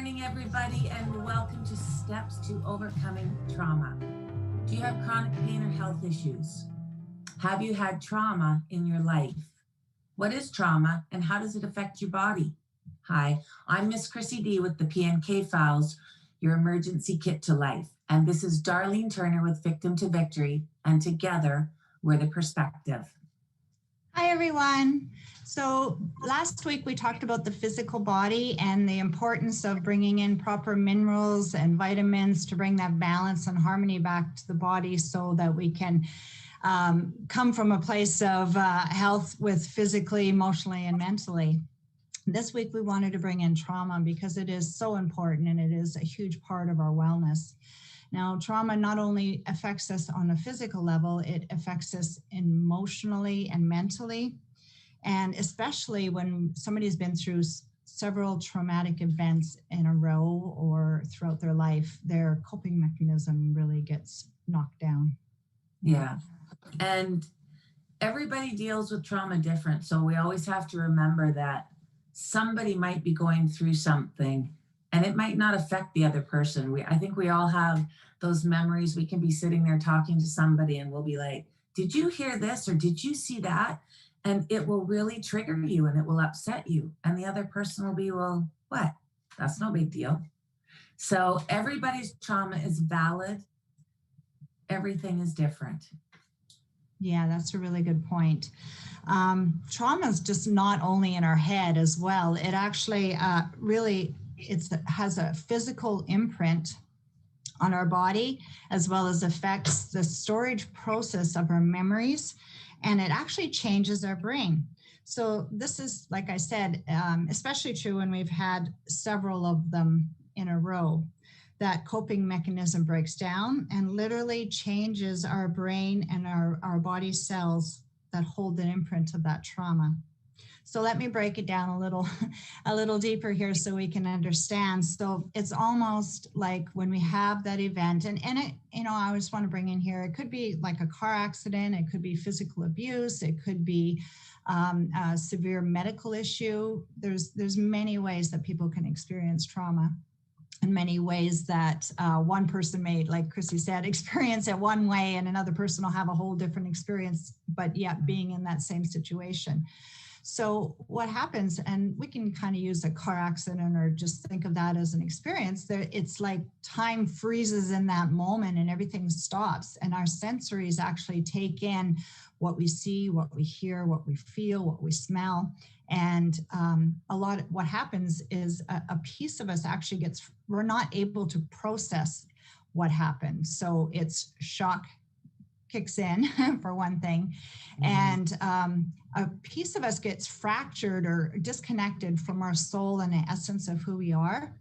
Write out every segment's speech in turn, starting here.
morning, everybody, and welcome to Steps to Overcoming Trauma. Do you have chronic pain or health issues? Have you had trauma in your life? What is trauma and how does it affect your body? Hi, I'm Miss Chrissy D with the PNK Files, your emergency kit to life. And this is Darlene Turner with Victim to Victory, and together we're the perspective. Hi, everyone. So last week we talked about the physical body and the importance of bringing in proper minerals and vitamins to bring that balance and harmony back to the body so that we can come from a place of health with physically, emotionally, and mentally. This week we wanted to bring in trauma because it is so important and it is a huge part of our wellness. Now, trauma not only affects us on a physical level, it affects us emotionally and mentally. And especially when somebody's been through several traumatic events in a row or throughout their life, their coping mechanism really gets knocked down. Yeah. And everybody deals with trauma different. So we always have to remember that somebody might be going through something and it might not affect the other person. I think we all have those memories. We can be sitting there talking to somebody and we'll be like, did you hear this or did you see that? And it will really trigger you and it will upset you. And the other person will be, well, what? That's no big deal. So everybody's trauma is valid. Everything is different. Yeah, that's a really good point. Trauma is just not only in our head as well. It actually it has a physical imprint on our body, as well as affects the storage process of our memories, and it actually changes our brain. So this is, like I said, especially true when we've had several of them in a row. That coping mechanism breaks down and literally changes our brain and our body cells that hold the imprint of that trauma. So let me break it down a little deeper here so we can understand. So it's almost like when we have that event, and it, I just want to bring in here, it could be like a car accident, it could be physical abuse, it could be a severe medical issue. There's many ways that people can experience trauma. In many ways that one person may, like Chrissy said, experience it one way and another person will have a whole different experience, but yet being in that same situation. So what happens, and we can kind of use a car accident or just think of that as an experience, it's like time freezes in that moment and everything stops and our sensories actually take in what we see, what we hear, what we feel, what we smell. And what happens is a piece of us actually we're not able to process what happened. So it's shock kicks in for one thing. And a piece of us gets fractured or disconnected from our soul and the essence of who we are.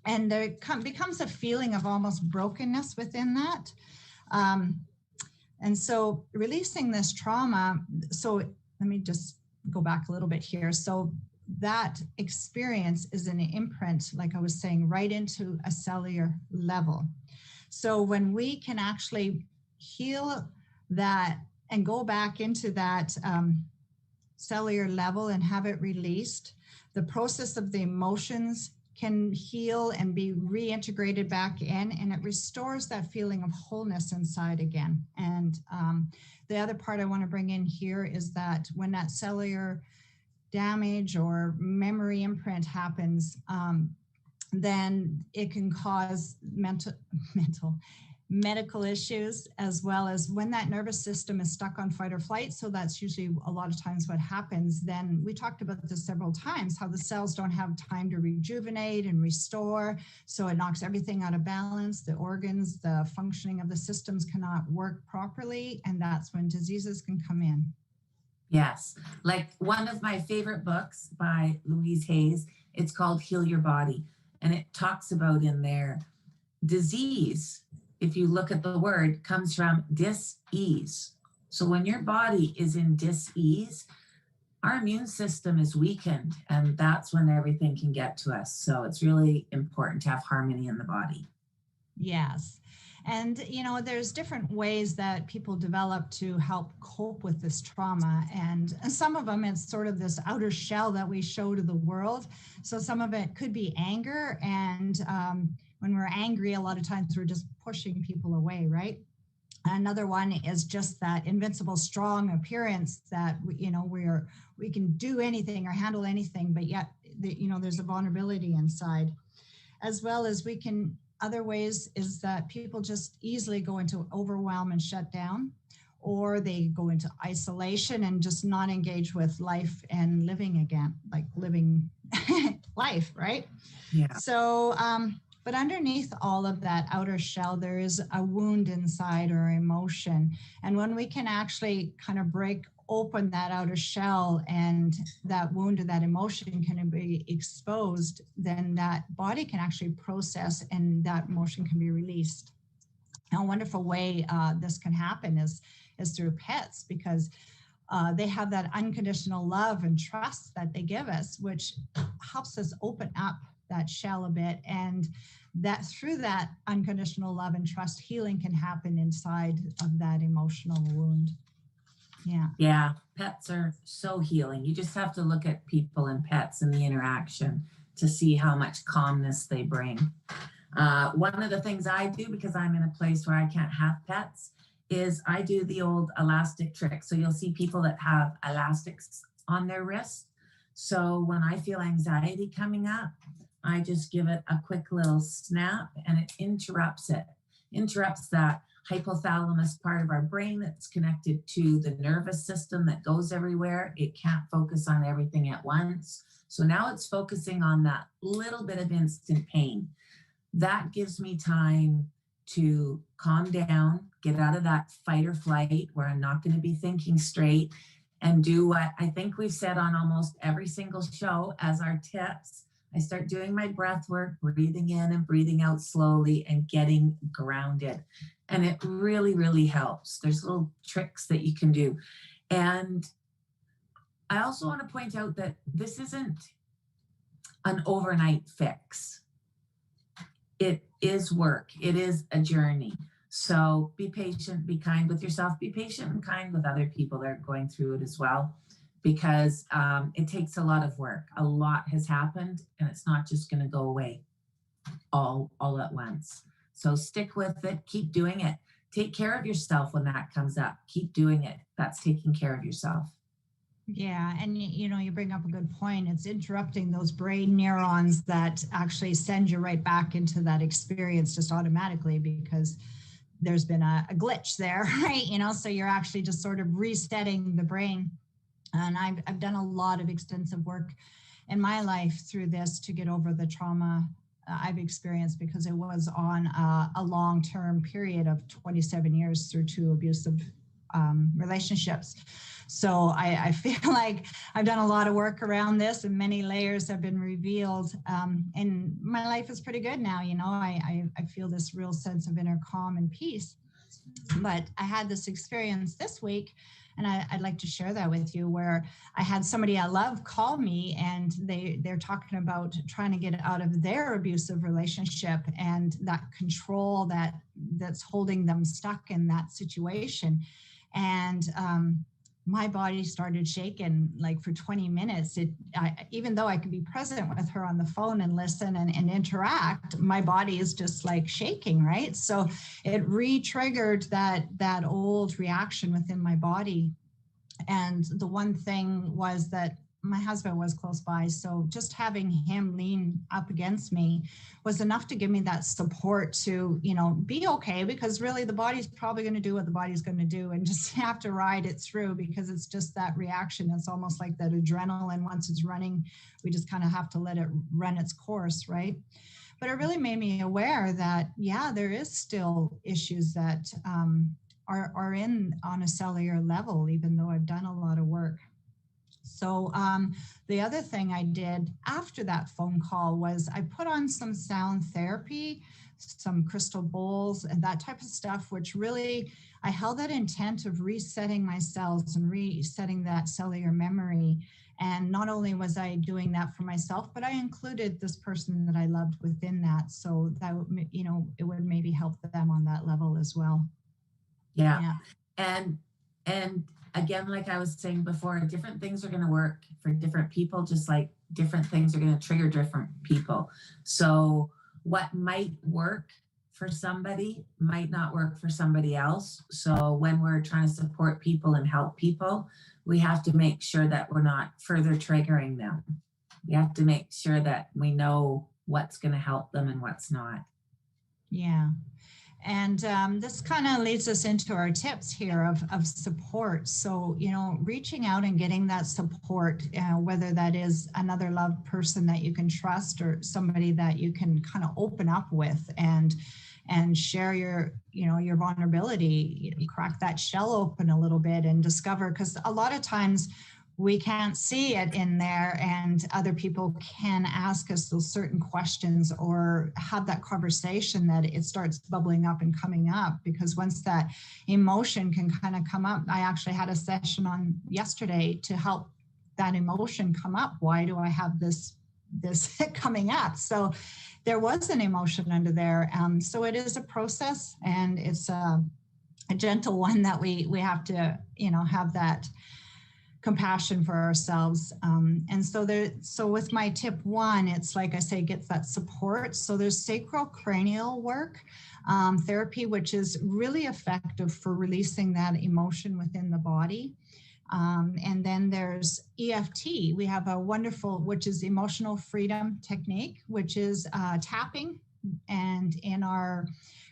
And there becomes a feeling of almost brokenness within that. And so releasing this trauma, so let me just go back a little bit here. So that experience is an imprint, like I was saying, right into a cellular level. So when we can actually heal that and go back into that cellular level and have it released, the process of the emotions can heal and be reintegrated back in, and it restores that feeling of wholeness inside again. And the other part I want to bring in here is that when that cellular damage or memory imprint happens, then it can cause medical issues, as well as when that nervous system is stuck on fight or flight. So that's usually a lot of times what happens. Then we talked about this several times, how the cells don't have time to rejuvenate and restore. So it knocks everything out of balance. The organs, the functioning of the systems cannot work properly. And that's when diseases can come in. Yes. Like one of my favorite books by Louise Hayes, it's called Heal Your Body. And it talks about in there disease, if you look at the word, comes from dis-ease. So when your body is in dis-ease, our immune system is weakened, and that's when everything can get to us. So it's really important to have harmony in the body. Yes. And, there's different ways that people develop to help cope with this trauma. And some of them, it's sort of this outer shell that we show to the world. So some of it could be anger. And when we're angry, a lot of times we're just pushing people away, right? Another one is just that invincible, strong appearance that we can do anything or handle anything, but yet there's a vulnerability inside, as well as we can. Other ways is that people just easily go into overwhelm and shut down, or they go into isolation and just not engage with life and living again, like living life, right? Yeah. So, but underneath all of that outer shell, there is a wound inside or emotion. And when we can actually kind of break open that outer shell and that wound or that emotion can be exposed, then that body can actually process and that emotion can be released. Now, a wonderful way this can happen is through pets, because they have that unconditional love and trust that they give us, which helps us open up that shell a bit, and that through that unconditional love and trust, healing can happen inside of that emotional wound. Yeah, pets are so healing. You just have to look at people and pets and the interaction to see how much calmness they bring. One of the things I do, because I'm in a place where I can't have pets, is I do the old elastic trick. So you'll see people that have elastics on their wrist. So when I feel anxiety coming up, I just give it a quick little snap and it interrupts that hypothalamus part of our brain that's connected to the nervous system that goes everywhere. It can't focus on everything at once. So now it's focusing on that little bit of instant pain. That gives me time to calm down, get out of that fight or flight where I'm not going to be thinking straight, and do what I think we've said on almost every single show as our tips. I start doing my breath work, breathing in and breathing out slowly and getting grounded. And it really, really helps. There's little tricks that you can do. And I also want to point out that this isn't an overnight fix. It is work. It is a journey. So be patient, be kind with yourself, be patient and kind with other people that are going through it as well, because it takes a lot of work. A lot has happened and it's not just going to go away all at once. So stick with it, keep doing it. Take care of yourself when that comes up. Keep doing it. That's taking care of yourself. Yeah, and you bring up a good point. It's interrupting those brain neurons that actually send you right back into that experience just automatically, because there's been a glitch there, right? So you're actually just sort of resetting the brain. And I've done a lot of extensive work in my life through this to get over the trauma I've experienced, because it was on a long-term period of 27 years through 2 abusive relationships. So I feel like I've done a lot of work around this and many layers have been revealed. And my life is pretty good now. I feel this real sense of inner calm and peace. But I had this experience this week, and I'd like to share that with you, where I had somebody I love call me, and they're talking about trying to get out of their abusive relationship and that control that's holding them stuck in that situation. And my body started shaking like for 20 minutes. Even though I could be present with her on the phone and listen and interact, my body is just like shaking, right? So it re-triggered that old reaction within my body. And the one thing was that my husband was close by. So just having him lean up against me was enough to give me that support to, be okay, because really the body's probably going to do what the body's going to do, and just have to ride it through, because it's just that reaction. It's almost like that adrenaline. Once it's running, we just kind of have to let it run its course, right? But it really made me aware that, yeah, there is still issues that are in on a cellular level, even though I've done a lot of work. So the other thing I did after that phone call was I put on some sound therapy, some crystal bowls and that type of stuff, which really I held that intent of resetting my cells and resetting that cellular memory. And not only was I doing that for myself, but I included this person that I loved within that. So that, it would maybe help them on that level as well. Yeah. Yeah. And again, like I was saying before, different things are going to work for different people, just like different things are going to trigger different people. So what might work for somebody might not work for somebody else. So when we're trying to support people and help people, we have to make sure that we're not further triggering them. We have to make sure that we know what's going to help them and what's not. Yeah. And this kind of leads us into our tips here of support. So, reaching out and getting that support, whether that is another loved person that you can trust or somebody that you can kind of open up with and share your vulnerability, crack that shell open a little bit and discover, because a lot of times we can't see it in there, and other people can ask us those certain questions or have that conversation that it starts bubbling up and coming up. Because once that emotion can kind of come up, I actually had a session on yesterday to help that emotion come up. Why do I have this coming up? So there was an emotion under there. So it is a process, and it's a gentle one that we have to, have that compassion for ourselves. And so with my tip 1, it's like I say, gets that support. So there's sacrocranial work, therapy, which is really effective for releasing that emotion within the body. And then there's EFT. We have a wonderful, which is emotional freedom technique, which is tapping. And in our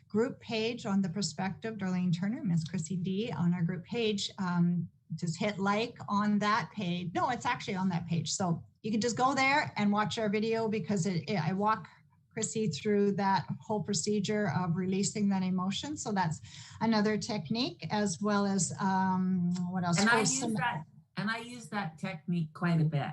group page on the Perspective, Darlene Turner, Miss Chrissy D, on our group page, just hit like on that page. No, it's actually on that page. So you can just go there and watch our video, because I walk Chrissy through that whole procedure of releasing that emotion. So that's another technique, as well as what else? And I use that technique quite a bit.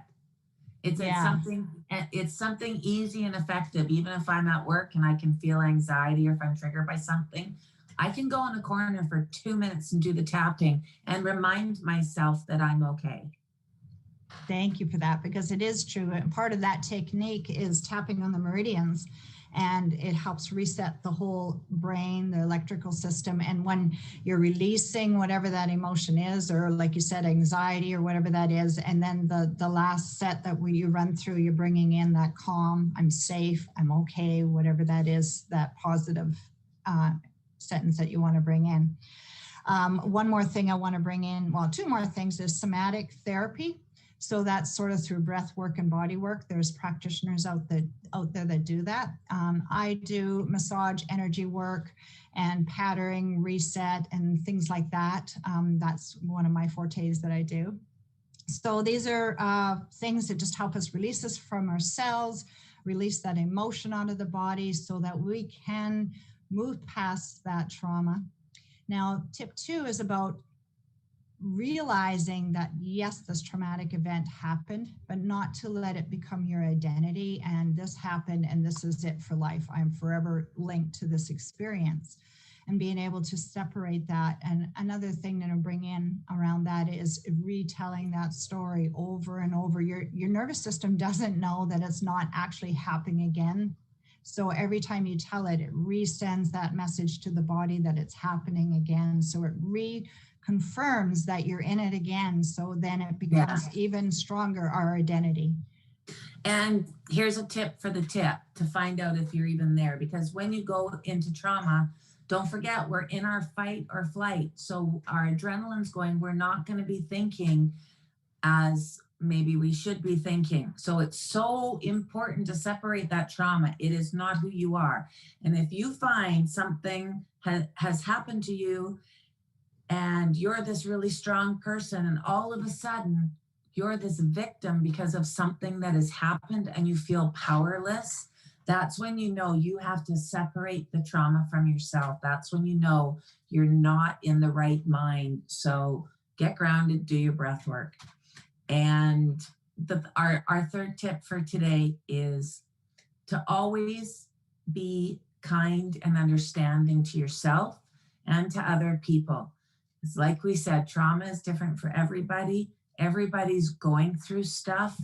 It's something easy and effective. Even if I'm at work and I can feel anxiety, or if I'm triggered by something, I can go in a corner for 2 minutes and do the tapping and remind myself that I'm okay. Thank you for that, because it is true. And part of that technique is tapping on the meridians, and it helps reset the whole brain, the electrical system. And when you're releasing whatever that emotion is, or like you said, anxiety or whatever that is, and then the last set that you run through, you're bringing in that calm, I'm safe, I'm okay, whatever that is, that positive sentence that you want to bring in. One more thing I want to bring in, well, 2 more things, is somatic therapy. So that's sort of through breath work and body work. There's practitioners out there that do that. I do massage, energy work, and patterning, reset, and things like that. That's one of my fortes that I do. So these are things that just help us release us from ourselves, release that emotion out of the body, so that we can move past that trauma. Now, tip 2 is about realizing that, yes, this traumatic event happened, but not to let it become your identity. And this happened, and this is it for life. I'm forever linked to this experience, and being able to separate that. And another thing that I bring in around that is retelling that story over and over. Your nervous system doesn't know that it's not actually happening again. So every time you tell it, it resends that message to the body that it's happening again. So it reconfirms that you're in it again. So then it becomes even stronger, our identity. And here's a tip for the tip to find out if you're even there. Because when you go into trauma, don't forget, we're in our fight or flight. So our adrenaline's going, we're not going to be thinking as maybe we should be thinking. So it's so important to separate that trauma. It is not who you are. And if you find something has happened to you, and you're this really strong person, and all of a sudden you're this victim because of something that has happened, and you feel powerless, that's when you know you have to separate the trauma from yourself. That's when you know you're not in the right mind. So get grounded, do your breath work. And our third tip for today is to always be kind and understanding to yourself and to other people. It's like we said, trauma is different for everybody. Everybody's going through stuff.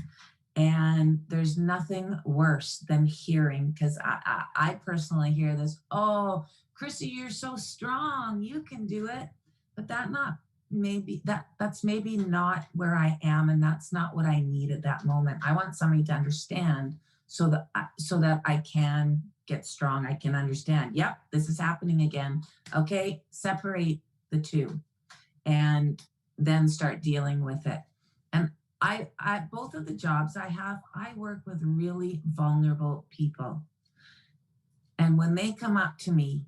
And there's nothing worse than hearing, because I personally hear this, oh, Chrissy, you're so strong, you can do it. But that's maybe not where I am, and that's not what I need at that moment. I want somebody to understand so that I can get strong. I can understand, yep, this is happening again. Okay, separate the two and then start dealing with it. And I both of the jobs I have, I work with really vulnerable people. And when they come up to me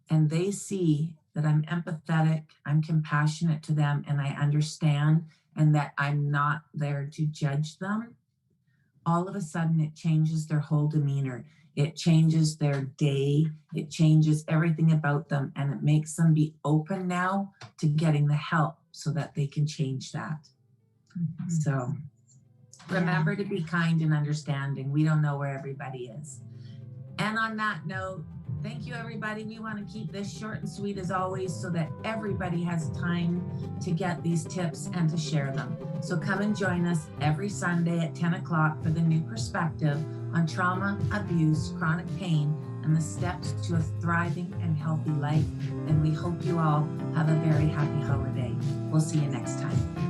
and they see that I'm empathetic, I'm compassionate to them, and I understand, and that I'm not there to judge them, all of a sudden it changes their whole demeanor. It changes their day. It changes everything about them, and it makes them be open now to getting the help so that they can change that. Mm-hmm. So remember to be kind and understanding. We don't know where everybody is. And on that note, thank you, everybody. We want to keep this short and sweet as always so that everybody has time to get these tips and to share them. So come and join us every Sunday at 10 o'clock for the new perspective on trauma, abuse, chronic pain, and the steps to a thriving and healthy life. And we hope you all have a very happy holiday. We'll see you next time.